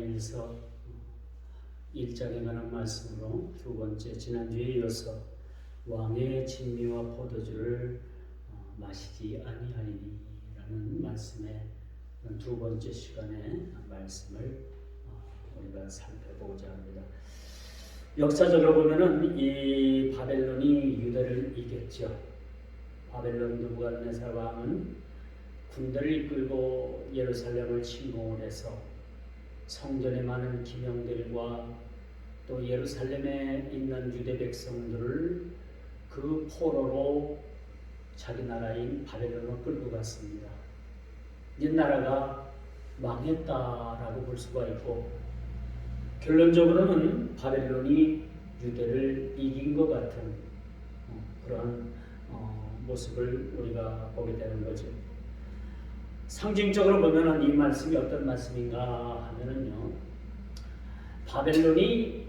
다니엘서 1장에 관한 말씀으로 두 번째, 지난주에 이어서 왕의 진미와 포도주를 마시지 아니하리니 라는 말씀의 두 번째 시간의 말씀을 우리가 살펴보고자 합니다. 역사적으로 보면은 이 바벨론이 유다를 이겼죠. 바벨론 느부갓네살 왕은 군대를 이끌고 예루살렘을 침공을 해서 성전에 많은 기명들과 또 예루살렘에 있는 유대 백성들을 그 포로로 자기 나라인 바벨론으로 끌고 갔습니다. 이 나라가 망했다라고 볼 수가 있고, 결론적으로는 바벨론이 유대를 이긴 것 같은 그런 모습을 우리가 보게 되는 거죠. 상징적으로 보면은 이 말씀이 어떤 말씀인가 하면은요, 바벨론이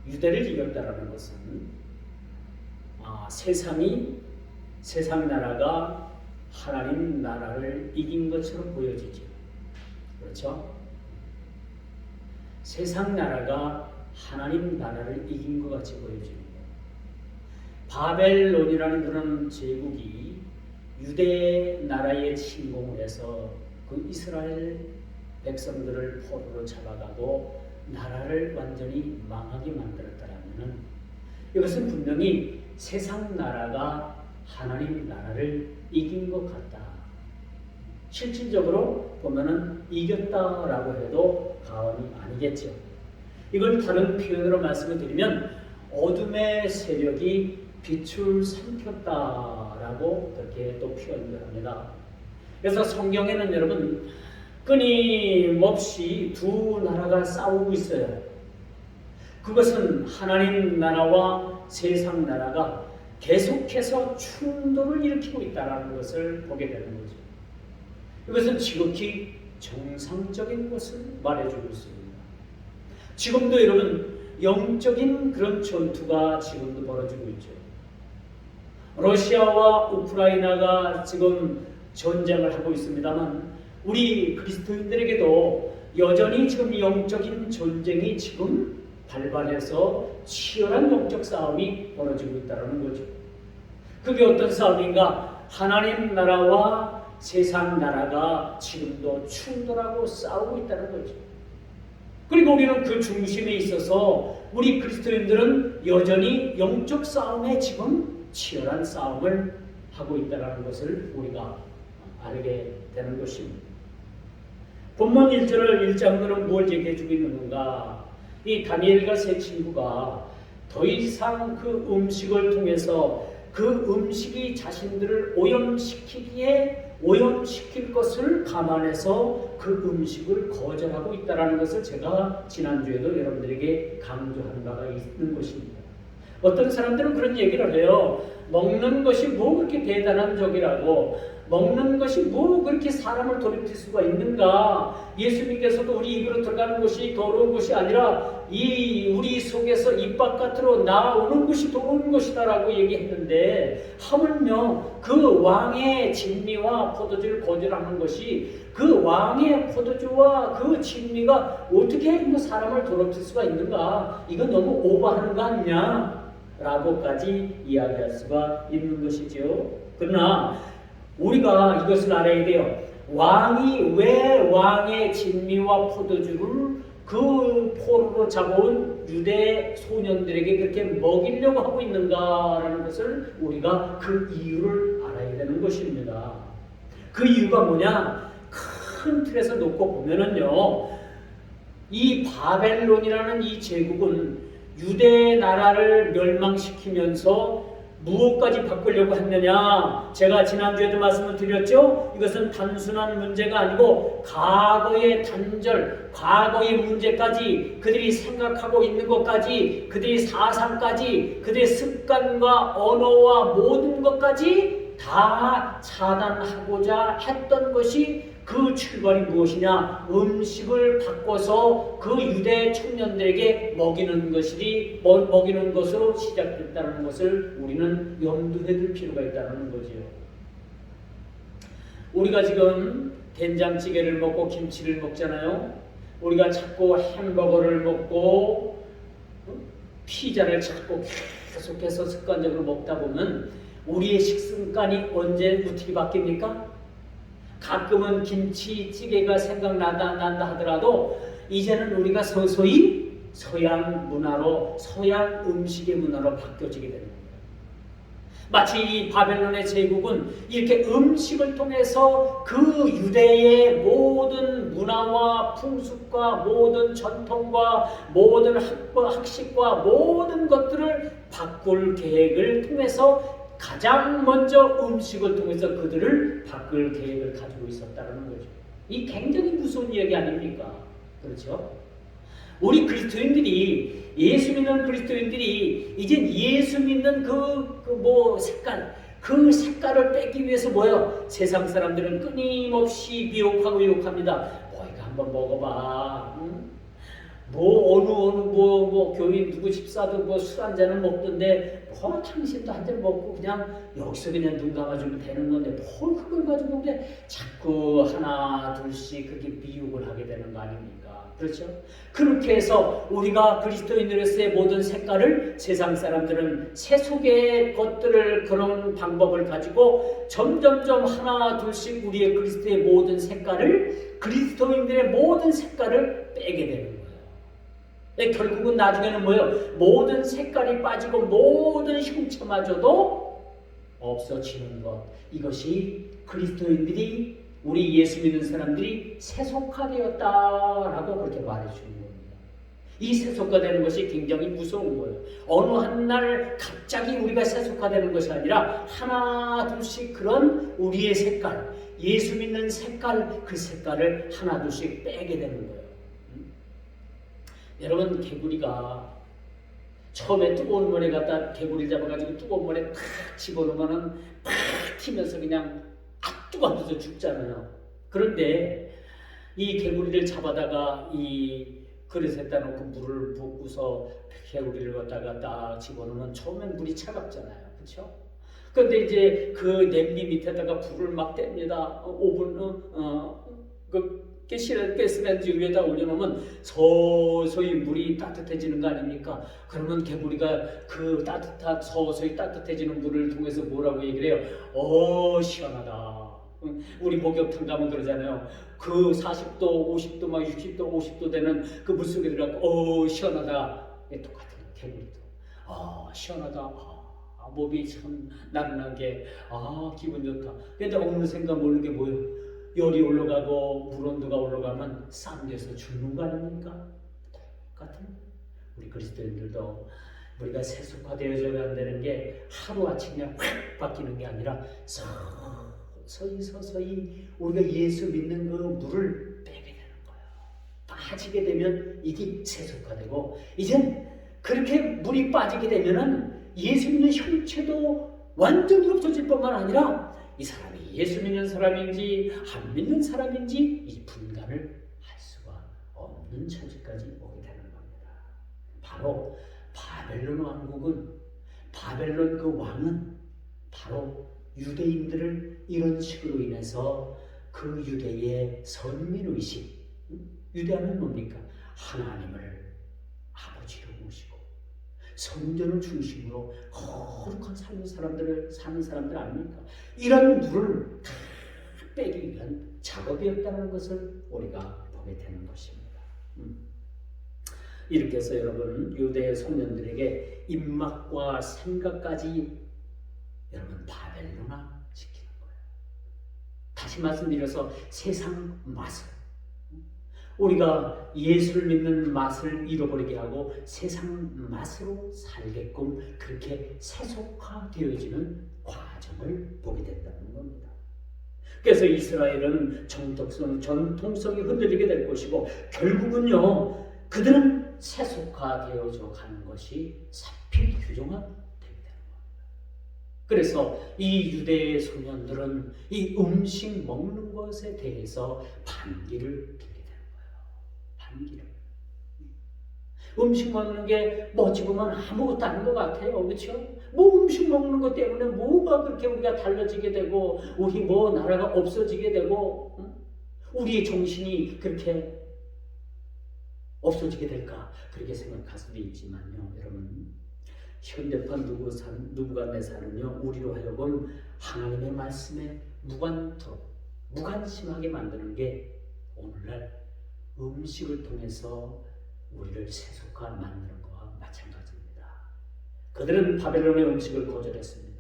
유대를 이겼다라는 것은 세상 나라가 하나님 나라를 이긴 것처럼 보여지죠. 그렇죠? 세상 나라가 하나님 나라를 이긴 것 같이 보여집니다. 바벨론이라는 그런 제국이 유대 나라에 침공을 해서 그 이스라엘 백성들을 포로로 잡아가고 나라를 완전히 망하게 만들었다라면은 이것은 분명히 세상 나라가 하나님 나라를 이긴 것 같다. 실질적으로 보면은 이겼다라고 해도 과언이 아니겠죠. 이걸 다른 표현으로 말씀을 드리면 어둠의 세력이 빛을 삼켰다라고 그렇게 또 표현을 합니다. 그래서 성경에는 여러분 끊임없이 두 나라가 싸우고 있어요. 그것은 하나님 나라와 세상 나라가 계속해서 충돌을 일으키고 있다는 것을 보게 되는 거죠. 이것은 지극히 정상적인 것을 말해주고 있습니다. 지금도 여러분 영적인 그런 전투가 지금도 벌어지고 있죠. 러시아와 우크라이나가 지금 전쟁을 하고 있습니다만 우리 그리스도인들에게도 여전히 지금 영적인 전쟁이 지금 발발해서 치열한 영적 싸움이 벌어지고 있다는 거죠. 그게 어떤 싸움인가? 하나님 나라와 세상 나라가 지금도 충돌하고 싸우고 있다는 거죠. 그리고 우리는 그 중심에 있어서 우리 그리스도인들은 여전히 영적 싸움에 지금 치열한 싸움을 하고 있다는 것을 우리가 알게 되는 것입니다. 본문 1절을 1장으로는 뭘 얘기해 주고 있는 건가? 이 다니엘과 세 친구가 더 이상 그 음식을 통해서 그 음식이 자신들을 오염시킬 것을 감안해서 그 음식을 거절하고 있다는 것을 제가 지난주에도 여러분들에게 강조한 바가 있는 것입니다. 어떤 사람들은 그런 얘기를 해요. 먹는 것이 뭐 그렇게 대단한 적이라고, 먹는 것이 뭐 그렇게 사람을 돌이킬 수가 있는가? 예수님께서도 우리 입으로 들어가는 것이 더러운 것이 아니라 우리 속에서 입 바깥으로 나오는 것이 더러운 것이다라고 얘기했는데, 하물며 그 왕의 진미와 포도주를 거절하는 것이 그 왕의 포도주와 그 진미가 어떻게 사람을 더럽힐 수가 있는가? 이건 너무 오버하는 거 아니냐? 라고까지 이야기할 수가 있는 것이죠. 그러나 우리가 이것을 알아야 돼요. 왕이 왜 왕의 진미와 포도주를 그 포로로 잡아온 유대 소년들에게 그렇게 먹이려고 하고 있는가라는 것을 우리가 그 이유를 알아야 되는 것입니다. 그 이유가 뭐냐? 큰 틀에서 놓고 보면은요, 이 바벨론이라는 이 제국은 유대 나라를 멸망시키면서 무엇까지 바꾸려고 했느냐? 제가 지난주에도 말씀을 드렸죠? 이것은 단순한 문제가 아니고 과거의 단절, 과거의 문제까지, 그들이 생각하고 있는 것까지, 그들의 사상까지, 그들의 습관과 언어와 모든 것까지 다 차단하고자 했던 것이 그 출발이 무엇이냐? 음식을 바꿔서 그 유대 청년들에게 먹이는 것으로 시작됐다는 것을 우리는 염두에 둘 필요가 있다는 거지요. 우리가 지금 된장찌개를 먹고 김치를 먹잖아요. 우리가 자꾸 햄버거를 먹고 피자를 자꾸 계속해서 습관적으로 먹다 보면 우리의 식습관이 언제 어떻게 바뀝니까? 가끔은 김치찌개가 생각난다 하더라도 이제는 우리가 서서히 서양 문화로, 서양 음식의 문화로 바뀌어지게 되는 거예요. 마치 이 바벨론의 제국은 이렇게 음식을 통해서 그 유대의 모든 문화와 풍습과 모든 전통과 모든 학식과 모든 것들을 바꿀 계획을 통해서 가장 먼저 음식을 통해서 그들을 바꿀 계획을 가지고 있었다는 거죠. 이 굉장히 무서운 이야기 아닙니까? 그렇죠? 우리 그리스도인들이, 예수 믿는 그리스도인들이 이제 예수 믿는 그 색깔을 빼기 위해서 뭐예요? 세상 사람들은 끊임없이 미혹하고 유혹합니다. 이거 한번 먹어봐. 응? 어느 교인 누구 집사도 술 한 잔을 먹던데 당신도 한 잔 먹고 그냥 여기서 그냥 눈 감아주면 되는 건데 그걸 가지고 그냥 자꾸 하나 둘씩 그렇게 미혹을 하게 되는 거 아닙니까? 그렇죠? 그렇게 해서 우리가 그리스도인으로서의 모든 색깔을 세상 사람들은 세속의 것들을 그런 방법을 가지고 점점점 하나 둘씩 우리의 그리스도의 모든 색깔을, 그리스도인들의 모든 색깔을 빼게 되는 거예요. 결국은 나중에는 뭐예요? 모든 색깔이 빠지고 모든 형체마저도 없어지는 것. 이것이 그리스도인들이, 우리 예수 믿는 사람들이 세속화되었다라고 그렇게 말해주는 겁니다. 이 세속화되는 것이 굉장히 무서운 거예요. 어느 한 날 갑자기 우리가 세속화되는 것이 아니라 하나 둘씩 그런 우리의 색깔, 예수 믿는 색깔, 그 색깔을 하나 둘씩 빼게 되는 거예요. 여러분, 개구리가 처음에 뜨거운 물에 갖다 개구리를 잡아가지고 뜨거운 물에 탁 집어넣으면은 팍 튀면서 그냥 뜨거워서 죽잖아요. 그런데 이 개구리를 잡아다가 이 그릇에다 놓고 물을 붓고서 개구리를 갖다가 딱 집어넣으면 처음엔 물이 차갑잖아요. 그렇죠? 그런데 이제 그 냄비 밑에다가 불을 막 뗍니다. 가스레인지 위에다 올려놓으면 서서히 물이 따뜻해지는 거 아닙니까? 그러면 개구리가 그 서서히 따뜻해지는 물을 통해서 뭐라고 얘기를 해요? 시원하다. 우리 목욕탕 가면 그러잖아요. 그 40도, 50도, 막 60도, 50도 되는 그 물속에 들어가고 시원하다. 똑같은 개구리도 시원하다. 몸이 참 나른하게 기분 좋다. 근데 어느샌가 모르게 뭐예요? 열이 올라가고 물 온도가 올라가면 쌈돼서 죽는 거 아닙니까? 똑같은 우리 그리스도인들도 우리가 세속화되어져야 한다는 게 하루아침에 확 바뀌는 게 아니라 서서히 우리가 예수 믿는 그 물을 빼게 되는 거예요. 빠지게 되면 이게 세속화되고, 이젠 그렇게 물이 빠지게 되면은 예수 믿는 형체도 완전히 없어질 뿐만 아니라 이 사람이 예수 믿는 사람인지 안 믿는 사람인지 이 분간을 할 수가 없는 처지까지 오게 되는 겁니다. 바로 바벨론 왕국은, 바벨론 그 왕은 바로 유대인들을 이런 식으로 인해서 그 유대의 선민의식, 유대하면 뭡니까? 하나님을 아버지로 모시고 성전을 중심으로 거룩한 삶을 사는 사람들 아닙니까? 이런 물을 다 빼기 위한 작업이었다는 것을 우리가 보게 되는 것입니다. 이렇게 해서 여러분, 유대의 소년들에게 입맛과 생각까지 여러분 바벨론화 시키는 거예요. 다시 말씀드려서 세상 맛을, 우리가 예수를 믿는 맛을 잃어버리게 하고 세상 맛으로 살게끔 그렇게 세속화되어지는 과정을 보게 된다는 겁니다. 그래서 이스라엘은 전통성이 흔들리게 될 것이고, 결국은요, 그들은 세속화되어져 가는 것이 사필규정화 되게 되는 겁니다. 그래서 이 유대의 소년들은 이 음식 먹는 것에 대해서 반기를 들게 음식 먹는 게 어찌 보면 아무것도 아닌 것 같아요. 그렇죠? 음식 먹는 것 때문에 뭐가 그렇게 우리가 달라지게 되고, 우리 나라가 없어지게 되고, 우리의 정신이 그렇게 없어지게 될까? 그렇게 생각할 수도 있지만요. 여러분, 현대판 누부갓네살은요, 우리로 하여금 하나님의 말씀에 무관심하게 만드는 게 오늘날 음식을 통해서 우리를 세속화 만드는 것과 마찬가지입니다. 그들은 바벨론의 음식을 거절했습니다.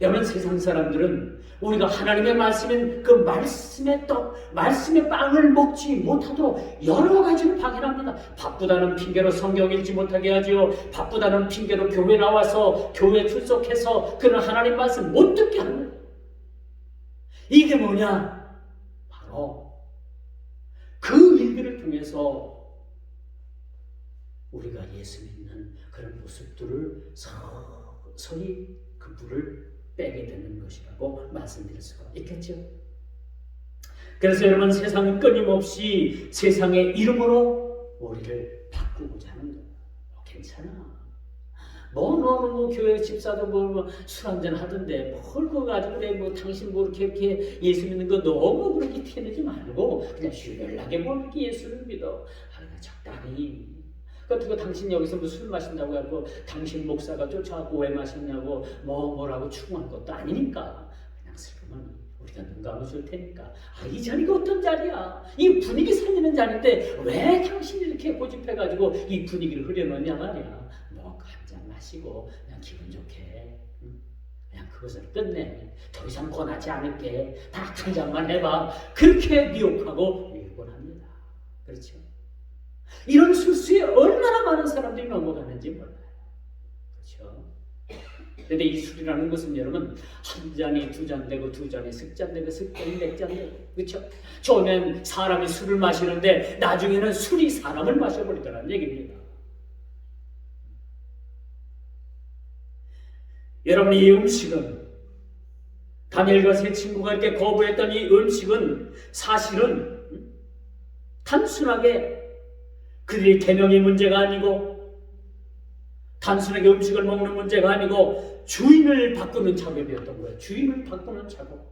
여러분, 세상 사람들은 우리가 하나님의 말씀인 그 말씀의 떡, 말씀의 빵을 먹지 못하도록 여러 가지로 방해합니다. 바쁘다는 핑계로 성경 읽지 못하게 하지요. 바쁘다는 핑계로 교회 나와서 교회 출석해서 그는 하나님 말씀 못 듣게 합니다. 이게 뭐냐? 바로 그 일들을 통해서 우리가 예수 믿는 그런 모습들을 서서히 그 불을 빼게 되는 것이라고 말씀드릴 수가 있겠죠. 그래서 여러분, 세상은 끊임없이 세상의 이름으로 우리를 바꾸고자 하는 거예요. 괜찮아. 너는 교회 집사도 술 한잔 하던데 뭘 그거 가지고 그래 당신 이렇게 예수 믿는 거 너무 그렇게 티내지 말고 그냥 유별나게 이렇게 예수를 믿어. 적당히. 그리고 당신 여기서 술 마신다고 해서 당신 목사가 쫓아가고 왜 마셨냐고 뭐라고 추궁한 것도 아니니까 그냥 슬프면 우리가 눈 감아줄 테니까 이 자리가 어떤 자리야? 이 분위기 살리는 자리인데 왜 당신이 이렇게 고집해가지고 이 분위기를 흐려놓냐 말이야. 한 잔 마시고 그냥 기분 좋게 그냥 그것을 끝내. 더 이상 권하지 않을게. 딱 한 잔만 해봐. 그렇게 미혹하고 유혹합니다. 그렇죠? 이런 술수에 얼마나 많은 사람들이 넘어가는지 몰라요. 그렇죠? 그런데 이 술이라는 것은 여러분, 한 잔이 두 잔 되고 두 잔이 석 잔 되고 석 잔이 백 잔 되고, 그렇죠? 처음엔 사람이 술을 마시는데 나중에는 술이 사람을 마셔버리더라는 얘기입니다. 여러분, 이 음식은 다니엘과 세 친구가 이렇게 거부했던 이 음식은 사실은 단순하게 그들의 계명의 문제가 아니고 단순하게 음식을 먹는 문제가 아니고 주인을 바꾸는 작업이었던 거예요. 주인을 바꾸는 작업.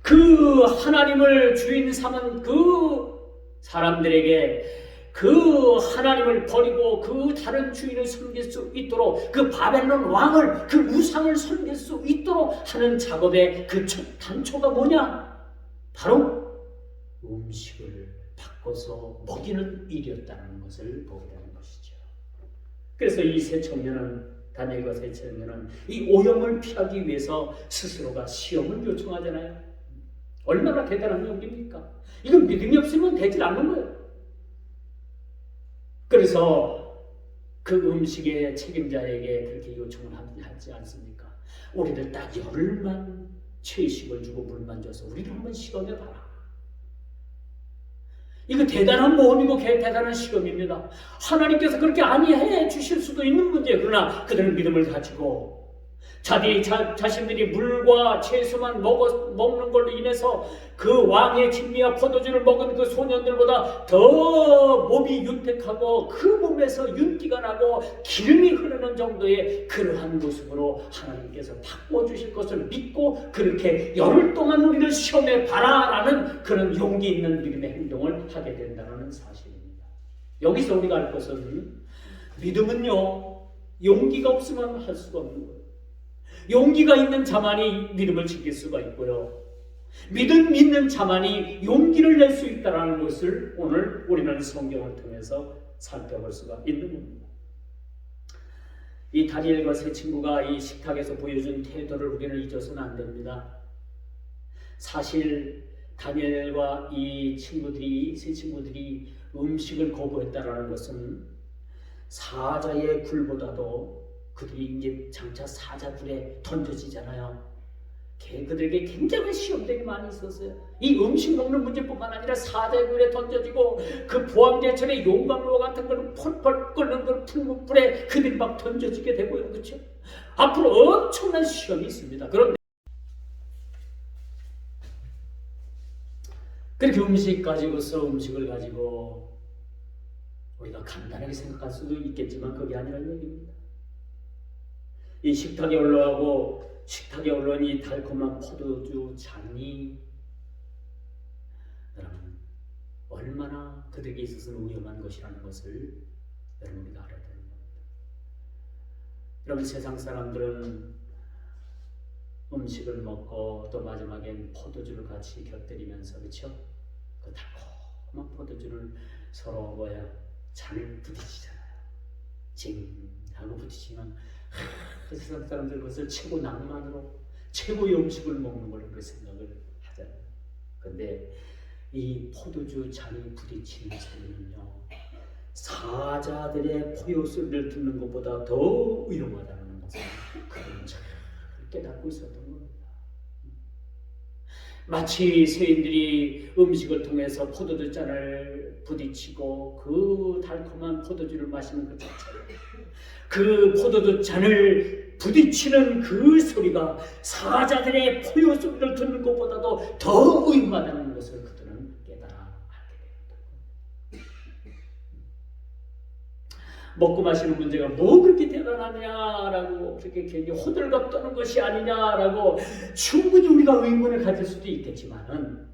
그 하나님을 주인 삼은 그 사람들에게 그 하나님을 버리고 그 다른 주인을 섬길 수 있도록 그 바벨론 왕을 그 우상을 섬길 수 있도록 하는 작업의 그 첫 단초가 뭐냐? 바로 음식을 바꿔서 먹이는 일이었다는 것을 보게 되는 것이죠. 그래서 이 세 청년은 다니엘과 세 청년은 이 오염을 피하기 위해서 스스로가 시험을 요청하잖아요. 얼마나 대단한 용기입니까? 이건 믿음이 없으면 되질 않는 거예요. 그래서 그 음식의 책임자에게 그렇게 요청을 하지 않습니까? 우리들 딱 열흘만 채식을 주고 물만 줘서 우리를 한번 시험해봐라. 이거 대단한 모험이고 대단한 시험입니다. 하나님께서 그렇게 아니해 주실 수도 있는 문제예요. 그러나 그들은 믿음을 가지고 자신들이 물과 채소만 먹는 걸로 인해서 그 왕의 진미와 포도주를 먹은 그 소년들보다 더 몸이 윤택하고 그 몸에서 윤기가 나고 기름이 흐르는 정도의 그러한 모습으로 하나님께서 바꿔주실 것을 믿고 그렇게 열흘 동안 우리를 시험해 봐라라는 그런 용기 있는 믿음의 행동을 하게 된다는 사실입니다. 여기서 우리가 알 것은 믿음은요, 용기가 없으면 할 수가 없는 거예요. 용기가 있는 자만이 믿음을 지킬 수가 있고요. 믿음 있는 자만이 용기를 낼 수 있다는 것을 오늘 우리는 성경을 통해서 살펴볼 수가 있는 겁니다. 이 다니엘과 세 친구가 이 식탁에서 보여준 태도를 우리는 잊어서는 안 됩니다. 사실 다니엘과 이 세 친구들이 음식을 거부했다라는 것은 사자의 굴보다도 그들이 이제 장차 사자굴에 던져지잖아요. 그들에게 굉장히 시험들이 많이 있었어요. 이 음식 먹는 문제뿐만 아니라 사자의 굴에 던져지고 그 보암제철의 용광로와 같은 걸 펄펄 끓는 걸 풀무불에 그들이 막 던져지게 되고요. 그렇죠? 앞으로 엄청난 시험이 있습니다. 그런데 그렇게 음식을 가지고 우리가 간단하게 생각할 수도 있겠지만 그게 아니라는 얘기입니다. 이 식탁에 올라온 이 달콤한 포도주 잔이 여러분 얼마나 그들에게 있어서는 위험한 것이라는 것을 여러분 우리가 알아야 되는 겁니다. 여러분 세상 사람들은 음식을 먹고 또 마지막엔 포도주를 같이 곁들이면서 그렇죠? 그 달콤한 포도주를 서로 잔을 부딪히잖아요. 징 하고 부딪히면 그 세상 사람들 그것을 최고 낭만으로 최고의 음식을 먹는 걸로 그 생각을 하잖아요. 근데 이 포도주 잔이 부딪히는 소리는요, 사자들의 포효 소리를 듣는 것보다 더 위험하다는 것을 그들은 잘 깨닫고 있었던 겁니다. 마치 세인들이 음식을 통해서 포도주 잔을 부딪히고 그 달콤한 포도주를 마시는 그 자체로 그 포도주 잔을 부딪히는 그 소리가 사자들의 포효 소리를 듣는 것보다도 더 위험하다는 것을 그들은 깨달아 알게 됩니다. 먹고 마시는 문제가 뭐 그렇게 대단하냐라고 그렇게 괜히 호들갑 떠는 것이 아니냐라고 충분히 우리가 의문을 가질 수도 있겠지만은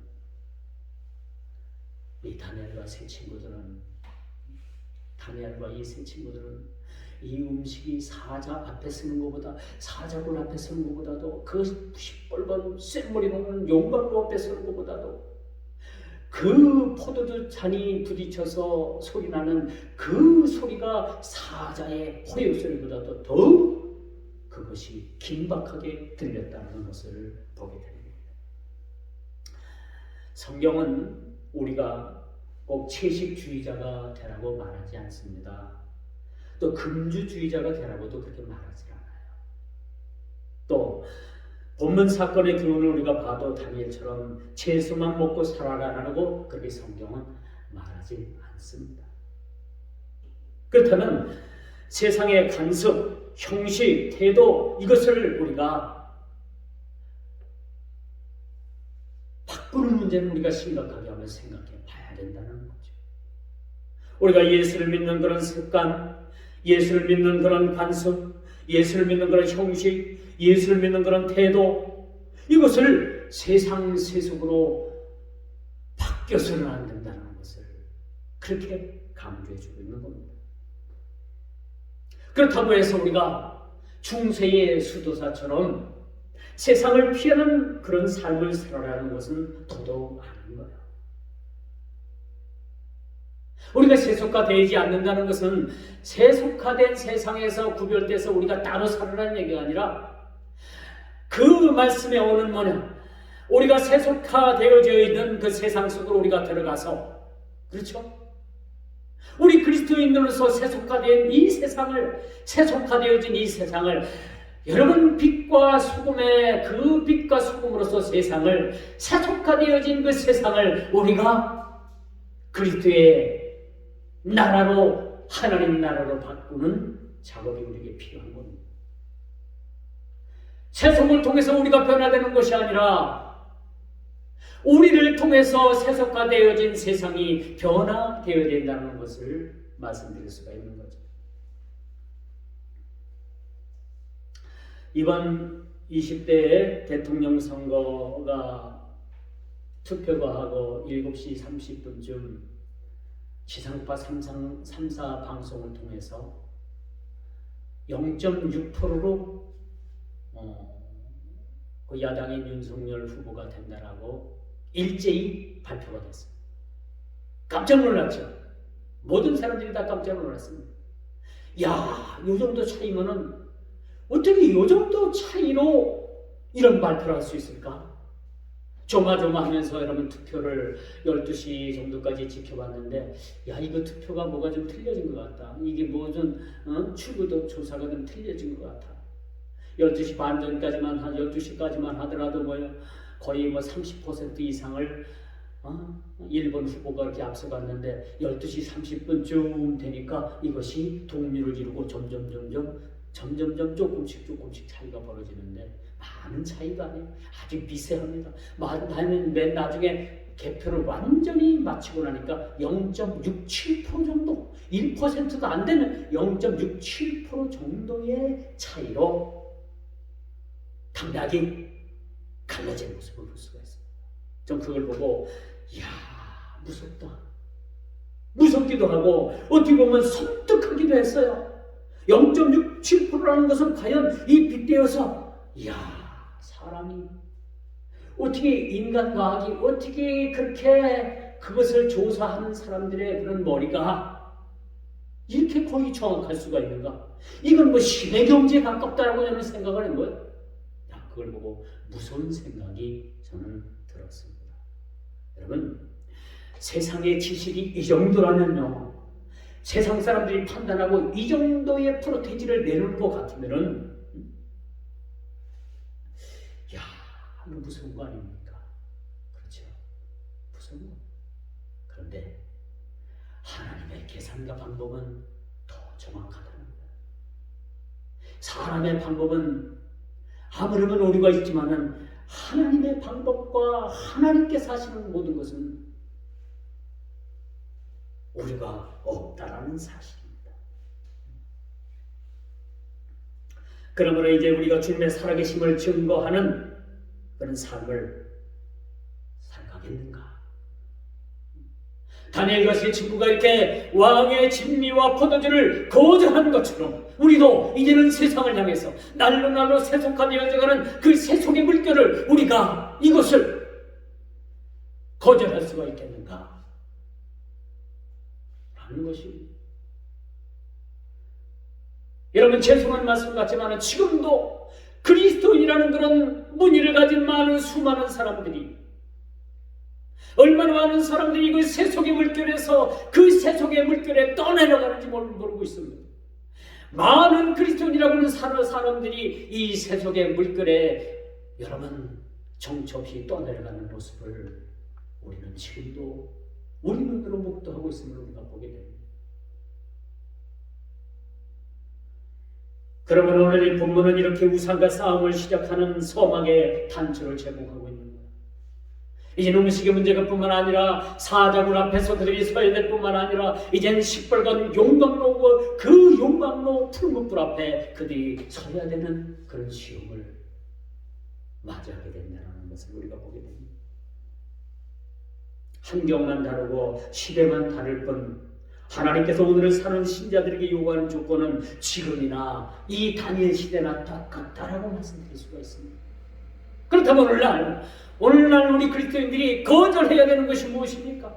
이 다니엘과 세 친구들은 다니엘과 이 세 친구들은 이 음식이 사자 앞에 쓰는 것보다 사자굴 앞에 쓰는 것보다도 그 시뻘건 쇳머리 먹는 용광로 앞에 쓰는 것보다도 그 포도주 잔이 부딪혀서 소리나는 그 소리가 사자의 호요 소리보다도 더 그것이 긴박하게 들렸다는 것을 보게 됩니다. 성경은 우리가 꼭 채식주의자가 되라고 말하지 않습니다. 또 금주주의자가 되라고도 그렇게 말하지 않아요. 또 본문 사건의 교훈을 우리가 봐도 다니엘처럼 채소만 먹고 살아라라고 그렇게 성경은 말하지 않습니다. 그렇다면 세상의 간섭, 형식, 태도 이것을 우리가 바꾸는 문제는 우리가 심각하게 한번 생각해 봐야 된다는 거죠. 우리가 예수를 믿는 그런 습관, 예수를 믿는 그런 간섭, 예수를 믿는 그런 형식, 예수를 믿는 그런 태도 이것을 세상 세속으로 바뀌어서는 안 된다는 것을 그렇게 강조해주고 있는 겁니다. 그렇다고 해서 우리가 중세의 수도사처럼 세상을 피하는 그런 삶을 살아라는 것은 더더욱 아닌 거예요. 우리가 세속화되지 않는다는 것은 세속화된 세상에서 구별돼서 우리가 따로 살아라는 얘기가 아니라 그 말씀에 오는 우리가 세속화되어져 있는 그 세상 속으로 우리가 들어가서 그렇죠? 우리 그리스도인으로서 세속화된 이 세상을 세속화되어진 이 세상을 여러분 빛과 소금의 그 빛과 소금으로서 세상을 세속화되어진 그 세상을 우리가 그리스도의 나라로 하나님 나라로 바꾸는 작업이 우리에게 필요한 겁니다. 세속을 통해서 우리가 변화되는 것이 아니라 우리를 통해서 세속화되어진 세상이 변화되어야 된다는 것을 말씀드릴 수가 있는 거죠. 이번 20대의 대통령 선거가 투표가 하고 7시 30분쯤 지상파 3사 방송을 통해서 0.6%로 그 야당인 윤석열 후보가 된다라고 일제히 발표가 됐어요. 깜짝 놀랐죠. 모든 사람들이 다 깜짝 놀랐습니다. 야, 이 정도 차이면은 어떻게 이 정도 차이로 이런 발표를 할 수 있을까? 조마조마하면서 여러분 투표를 12시 정도까지 지켜봤는데 야, 이거 투표가 뭐가 좀 틀려진 것 같다. 이게 뭐 좀 출구도 조사가 좀 틀려진 것 같아. 12시 반 전까지만 12시까지만 하더라도 거의 30% 이상을 일본 후보가 이렇게 앞서갔는데 12시 30분쯤 되니까 이것이 동률을 이루고 점점 조금씩 차이가 벌어지는데 많은 차이가 아니에요. 아주 미세합니다. 맨 나중에 개표를 완전히 마치고 나니까 0.67% 정도, 1%도 안 되는 0.67% 정도의 차이로 당락이 갈라진 모습을 볼 수가 있어요. 전 그걸 보고 이야 무섭다. 무섭기도 하고 어떻게 보면 섬뜩하기도 했어요. 0.67%라는 것은 과연 이 빗대어서 이야, 사람이 어떻게 인간 과학이 어떻게 그렇게 그것을 조사하는 사람들의 그런 머리가 이렇게 거의 정확할 수가 있는가? 이건 뭐 신의 경지에 가깝다라고 저는 생각을 한 거예요. 그걸 보고 무서운 생각이 저는 들었습니다. 여러분, 세상의 지식이 이 정도라면요, 세상 사람들이 판단하고 이 정도의 프로테이지를 내놓을 것 같으면은, 야, 이거 무서운 거 아닙니까? 그렇죠? 무서운 거. 그런데 하나님의 계산과 방법은 더 정확하다는 거예요. 사람의 방법은 아무런 오류가 있지만은 하나님의 방법과 하나님께서 하시는 모든 것은 오류가 없다라는 사실입니다. 그러므로 이제 우리가 주님의 살아계심을 증거하는 그런 삶을 살아가겠는가? 다니엘과 세 친구가 이렇게 왕의 진미와 포도주를 거절하는 것처럼 우리도 이제는 세상을 향해서 날로 세속화되어져가는 그 세속의 물결을 우리가 이것을 거절할 수가 있겠는가 하는 것입니다. 여러분, 죄송한 말씀 같지만 지금도 그리스도인이라는 그런 무늬를 가진 수많은 사람들이, 얼마나 많은 사람들이 그 세속의 물결에서 그 세속의 물결에 떠내려가는지 모르고 있습니다. 많은 그리스도인이라고 하는 사람들이 이 세속의 물결에 여러분 정처 없이 떠내려가는 모습을 우리는 지금도 우리 눈으로 목도하고 있음을 우리가 보게 됩니다. 그러면 오늘 이 본문은 이렇게 우상과 싸움을 시작하는 서막의 단초를 제공하고 있는 거예요. 이제 음식의 문제가 뿐만 아니라 사자굴 앞에서 그들이 서야 될 뿐만 아니라 이젠 시뻘건 용광로고 그 용광로 풀무불 앞에 그들이 서야 되는 그런 시험을 맞이하게 된다는 것을 우리가 보게 됩니다. 환경만 다르고 시대만 다를 뿐 하나님께서 오늘을 사는 신자들에게 요구하는 조건은 지금이나 이 다니엘 시대나 똑같다라고 말씀드릴 수가 있습니다. 그렇다면 오늘날 우리 그리스도인들이 거절해야 되는 것이 무엇입니까?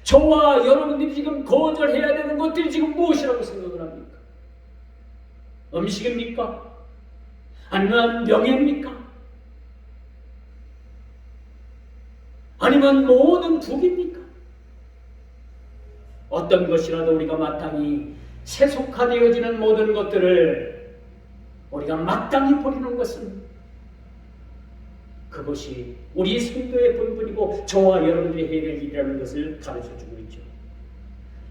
저와 여러분들이 지금 거절해야 되는 것들이 지금 무엇이라고 생각을 합니까? 음식입니까? 아니면 명예입니까? 아니면 모든 부귀입니까? 어떤 것이라도 우리가 마땅히 세속화되어지는 모든 것들을 우리가 마땅히 버리는 것은 그것이 우리 성도의 본분이고 저와 여러분들이 해야 될 일이라는 것을 가르쳐주고 있죠.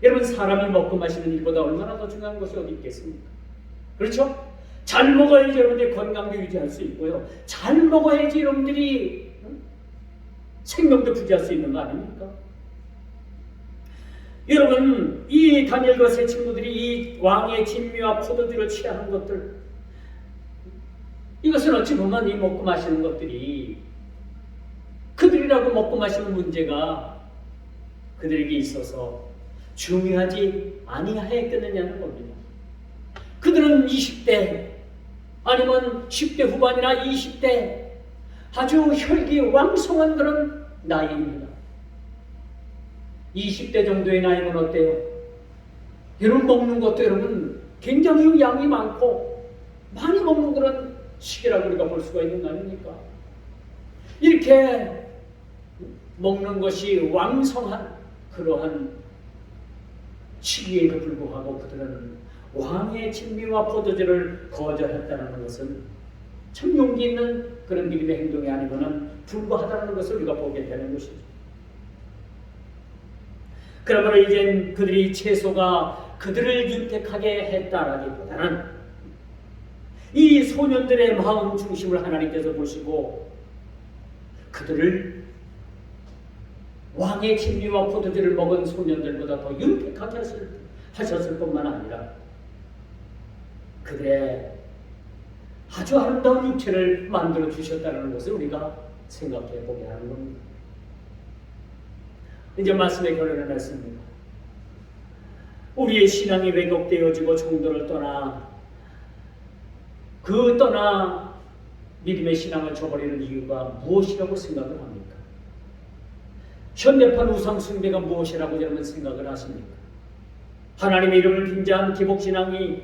여러분, 사람이 먹고 마시는 일보다 얼마나 더 중요한 것이 어디 있겠습니까? 그렇죠? 잘 먹어야지 여러분들이 건강도 유지할 수 있고요. 잘 먹어야지 여러분들이 생명도 부지할 수 있는 거 아닙니까? 여러분, 이 다니엘과 세 친구들이 이 왕의 진미와 포도주를 취하는 것들, 이것은 어찌 보면 이 먹고 마시는 것들이 그들이라고 먹고 마시는 문제가 그들에게 있어서 중요하지 아니하였겠느냐는 겁니다. 그들은 20대 아니면 10대 후반이나 20대 아주 혈기 왕성한 그런 나이입니다. 20대 정도의 나이면 어때요? 여러분, 먹는 것도 여러분 굉장히 양이 많고 많이 먹는 그런 시기라고 우리가 볼 수가 있는 거 아닙니까? 이렇게 먹는 것이 왕성한 그러한 시기에도 불구하고 그들은 왕의 진미와 포도주를 거절했다는 것은 참 용기 있는 그런 믿음의 행동이 아니고는 불과하다는 것을 우리가 보게 되는 것이죠. 그러므로 이젠 그들이 채소가 그들을 윤택하게 했다라기보다는 이 소년들의 마음 중심을 하나님께서 보시고 그들을 왕의 진미와 포도주를 먹은 소년들보다 더 윤택하게 하셨을 뿐만 아니라 그들의 아주 아름다운 육체를 만들어 주셨다는 것을 우리가 생각해 보게 하는 겁니다. 이제 말씀의 결론을 냈습니다. 우리의 신앙이 왜곡되어지고 정도를 떠나 믿음의 신앙을 저버리는 이유가 무엇이라고 생각을 합니까? 현대판 우상 숭배가 무엇이라고 여러분 생각을 하십니까? 하나님의 이름을 빙자한 기복신앙이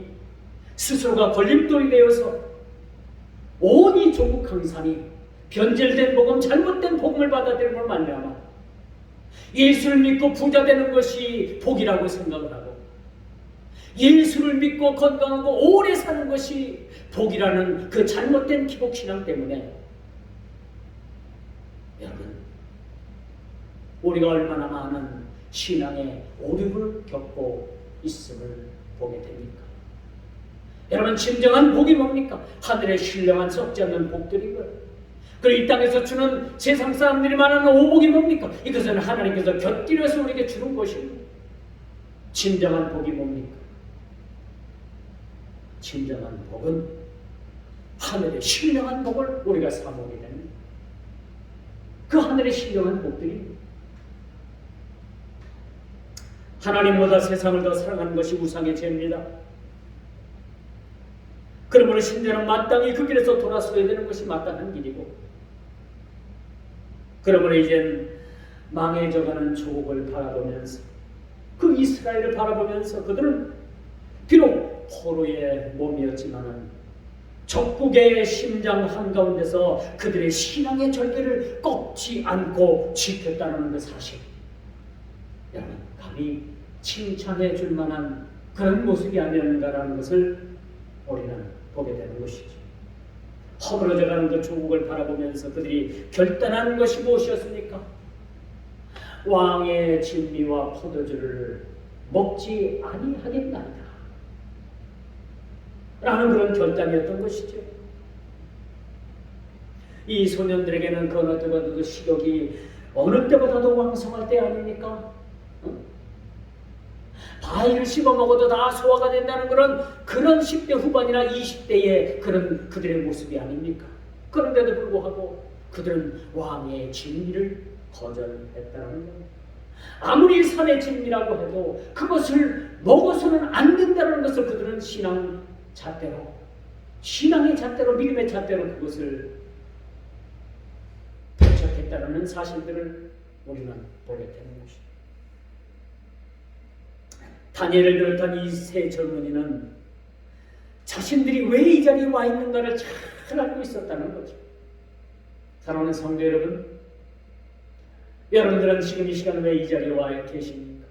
스스로가 걸림돌이 되어서 온 이 조국 강산이 변질된 복음, 잘못된 복음을 받아들임으로 말미암아 예수를 믿고 부자 되는 것이 복이라고 생각을 하고 예수를 믿고 건강하고 오래 사는 것이 복이라는 그 잘못된 기복신앙 때문에 여러분 우리가 얼마나 많은 신앙의 오류를 겪고 있음을 보게 됩니까? 여러분 진정한 복이 뭡니까? 하늘의 신령한 썩지 않는 복들이고요. 그리고 이 땅에서 주는 세상 사람들이 말하는 오복이 뭡니까? 이것은 하나님께서 곁들여서 우리에게 주는 것입니다. 진정한 복이 뭡니까? 진정한 복은 하늘의 신령한 복을 우리가 사모하게 됩니다. 그 하늘의 신령한 복들이 하나님보다 세상을 더 사랑하는 것이 우상의 죄입니다. 그러므로 신자는 마땅히 그 길에서 돌아서야 되는 것이 마땅한 길이고 그러므로 이젠 망해져가는 조국을 바라보면서 그 이스라엘을 바라보면서 그들은 비록 포로의 몸이었지만 적국의 심장 한가운데서 그들의 신앙의 절개를 꺾지 않고 지켰다는 그 사실 여러분 감히 칭찬해 줄 만한 그런 모습이 아니었는가라는 것을 우리는 보게 되는 것이죠. 허물어져가는 그 조국을 바라보면서 그들이 결단한 것이 무엇이었습니까? 왕의 진미와 포도주를 먹지 아니하겠나이다 라는 그런 결단이었던 것이죠. 이 소년들에게는 그 어느 때보다도 식욕이 어느 때보다도 왕성할 때 아닙니까? 과일을 씹어 먹어도 다 소화가 된다는 그런 10대 후반이나 20대의 그런 그들의 모습이 아닙니까? 그런데도 불구하고 그들은 왕의 진미를 거절했다는 겁니다. 아무리 산의 진미라고 해도 그것을 먹어서는 안 된다는 것을 그들은 신앙의 잣대로 믿음의 잣대로 그것을 배척했다는 사실들을 우리는 보게 되는 것입니다. 다니엘을 비롯한 이 세 젊은이는 자신들이 왜 이 자리에 와 있는가를 잘 알고 있었다는 거죠. 사랑하는 성도 여러분, 여러분들은 지금 이 시간 왜 이 자리에 와 계십니까?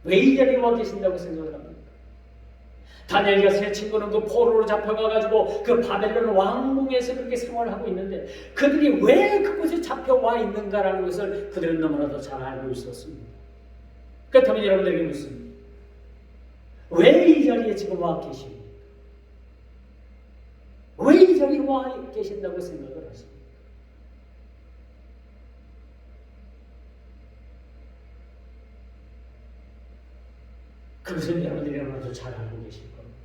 왜 이 자리에 와 계신다고 생각을 합니까? 다니엘과 세 친구는 그 포로로 잡혀가가지고 그 바벨론 왕궁에서 그렇게 생활하고 있는데 그들이 왜 그곳에 잡혀와 있는가라는 것을 그들은 너무나도 잘 알고 있었습니다. 그렇다면 여러분들에게 묻습니다. 왜 이 자리에 지금 와 계십니까? 왜 이 자리에 와 계신다고 생각을 하십니까? 그것은 여러분들이 너무나도 잘 알고 계실 겁니다.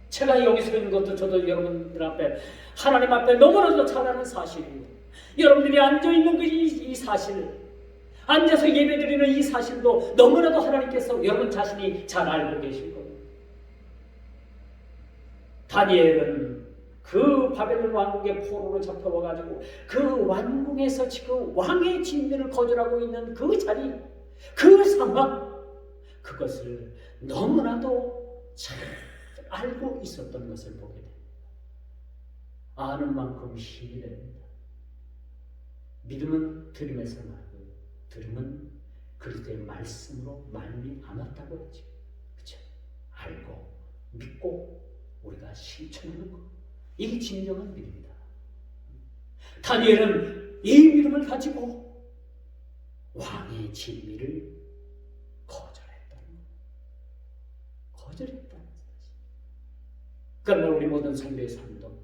제가 여기 서 있는 것도 저도 여러분들 앞에 하나님 앞에 너무나도 잘 아는 사실이에요. 여러분들이 앉아있는 이 사실 앉아서 예배드리는 이 사실도 너무나도 하나님께서 여러분 자신이 잘 알고 계실 겁니다. 다니엘은 그 바벨론 왕국의 포로로 잡혀와가지고 그 왕궁에서 지금 왕의 진미를 거절하고 있는 그 자리, 그 상황, 그것을 너무나도 잘 알고 있었던 것을 보게 됩니다. 아는 만큼 힘이 됩니다. 믿음은 들음에서 나고 들음은 그리스도의 말씀으로 말미암았다고 했죠. 그렇죠? 알고 믿고 우리가 실천하는 것, 이게 진정한 믿음이다. 다니엘은 이 믿음을 가지고 왕의 진미를 거절했다는 사실. 그러나 우리 모든 성도의 삶도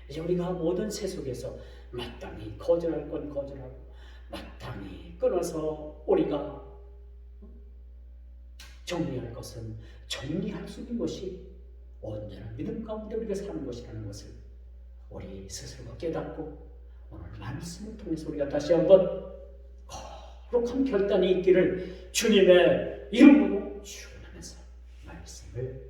이제 우리가 모든 세속에서 마땅히 거절할 건 거절하고 마땅히 끊어서 우리가 정리할 것은 정리할 수 있는 것이 온전한 믿음 가운데 우리가 사는 것이라는 것을 우리 스스로가 깨닫고 오늘 말씀을 통해서 우리가 다시 한번 거룩한 결단이 있기를 주님의 이름으로 축원하면서 말씀을